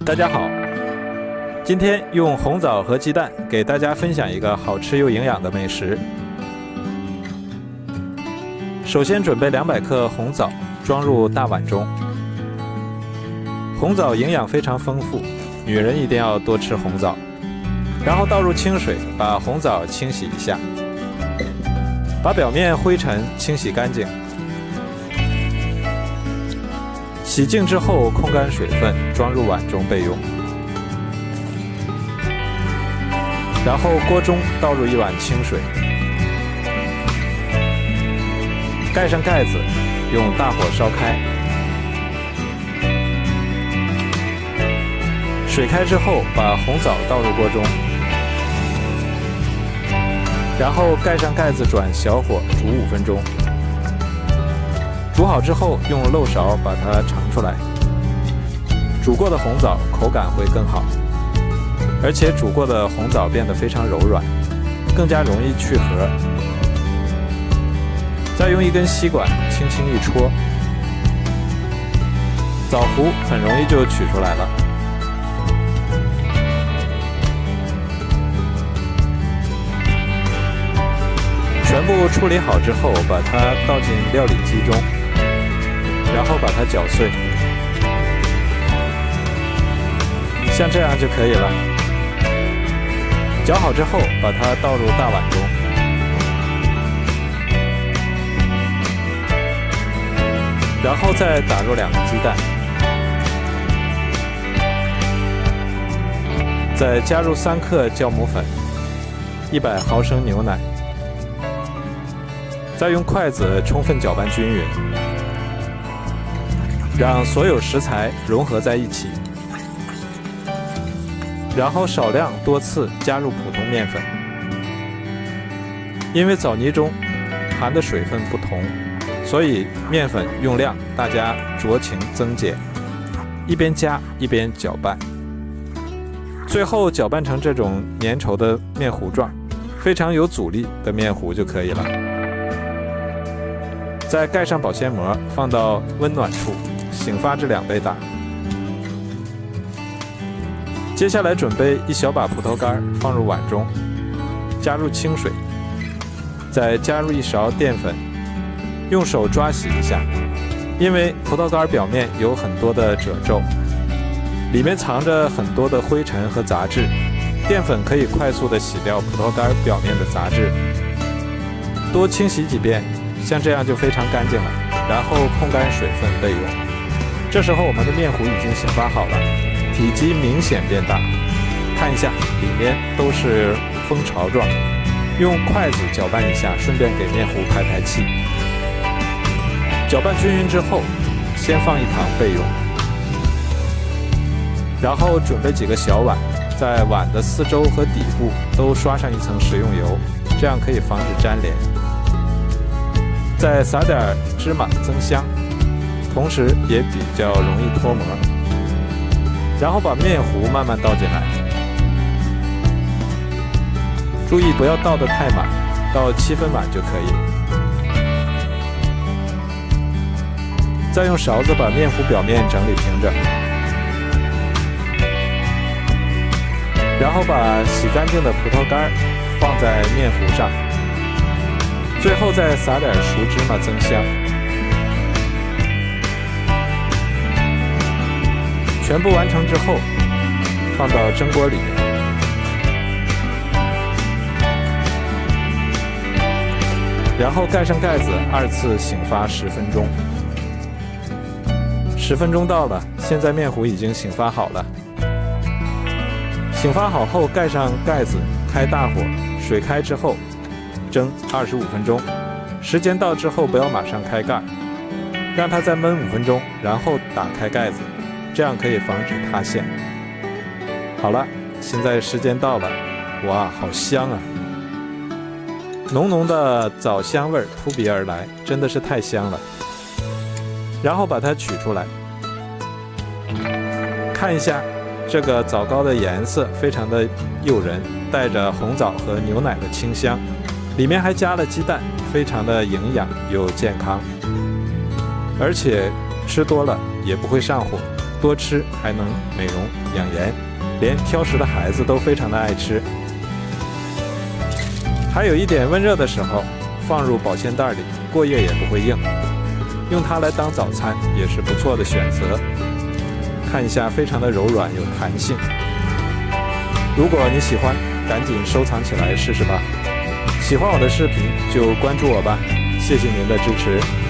大家好，今天用红枣和鸡蛋给大家分享一个好吃又营养的美食。首先准备200克红枣，装入大碗中。红枣营养非常丰富，女人一定要多吃红枣。然后倒入清水，把红枣清洗一下，把表面灰尘清洗干净。洗净之后控干水分，装入碗中备用。然后锅中倒入1碗清水，盖上盖子，用大火烧开。水开之后，把红枣倒入锅中，然后盖上盖子，转小火煮5分钟。煮好之后，用漏勺把它盛出来。煮过的红枣口感会更好，而且煮过的红枣变得非常柔软，更加容易去核。再用一根吸管轻轻一戳，枣核很容易就取出来了。全部处理好之后，把它倒进料理机中，然后把它搅碎，像这样就可以了。搅好之后，把它倒入大碗中，然后再打入2个鸡蛋，再加入3克酵母粉，100毫升牛奶，再用筷子充分搅拌均匀，让所有食材融合在一起。然后少量多次加入普通面粉，因为枣泥中含的水分不同，所以面粉用量大家酌情增减，一边加一边搅拌，最后搅拌成这种粘稠的面糊状，非常有阻力的面糊就可以了。再盖上保鲜膜，放到温暖处，醒发至2倍大。接下来准备1小把葡萄干放入碗中，加入清水，再加入1勺淀粉，用手抓洗一下，因为葡萄干表面有很多的褶皱，里面藏着很多的灰尘和杂质，淀粉可以快速的洗掉葡萄干表面的杂质。多清洗几遍，像这样就非常干净了，然后控干水分备用。这时候我们的面糊已经醒发好了，体积明显变大，看一下里面都是蜂巢状，用筷子搅拌一下，顺便给面糊排排气。搅拌均匀之后，先放一旁备用，然后准备几个小碗，在碗的四周和底部都刷上1层食用油，这样可以防止粘连。再撒点芝麻增香，同时也比较容易脱模。然后把面糊慢慢倒进来，注意不要倒得太满，倒7分满就可以。再用勺子把面糊表面整理平整，然后把洗干净的葡萄干放在面糊上，最后再撒点熟芝麻增香。全部完成之后，放到蒸锅里面，然后盖上盖子，2次醒发10分钟。10分钟到了，现在面糊已经醒发好了。醒发好后，盖上盖子，开大火，水开之后蒸25分钟。时间到之后不要马上开盖，让它再焖5分钟，然后打开盖子，这样可以防止塌陷。好了，现在时间到了，哇，好香啊！浓浓的枣香味扑鼻而来，真的是太香了。然后把它取出来，看一下这个枣糕的颜色非常的诱人，带着红枣和牛奶的清香，里面还加了鸡蛋，非常的营养又健康，而且吃多了也不会上火，多吃还能美容养颜，连挑食的孩子都非常的爱吃。还有一点温热的时候，放入保鲜袋里，过夜也不会硬，用它来当早餐也是不错的选择。看一下，非常的柔软有弹性。如果你喜欢，赶紧收藏起来试试吧。喜欢我的视频就关注我吧，谢谢您的支持。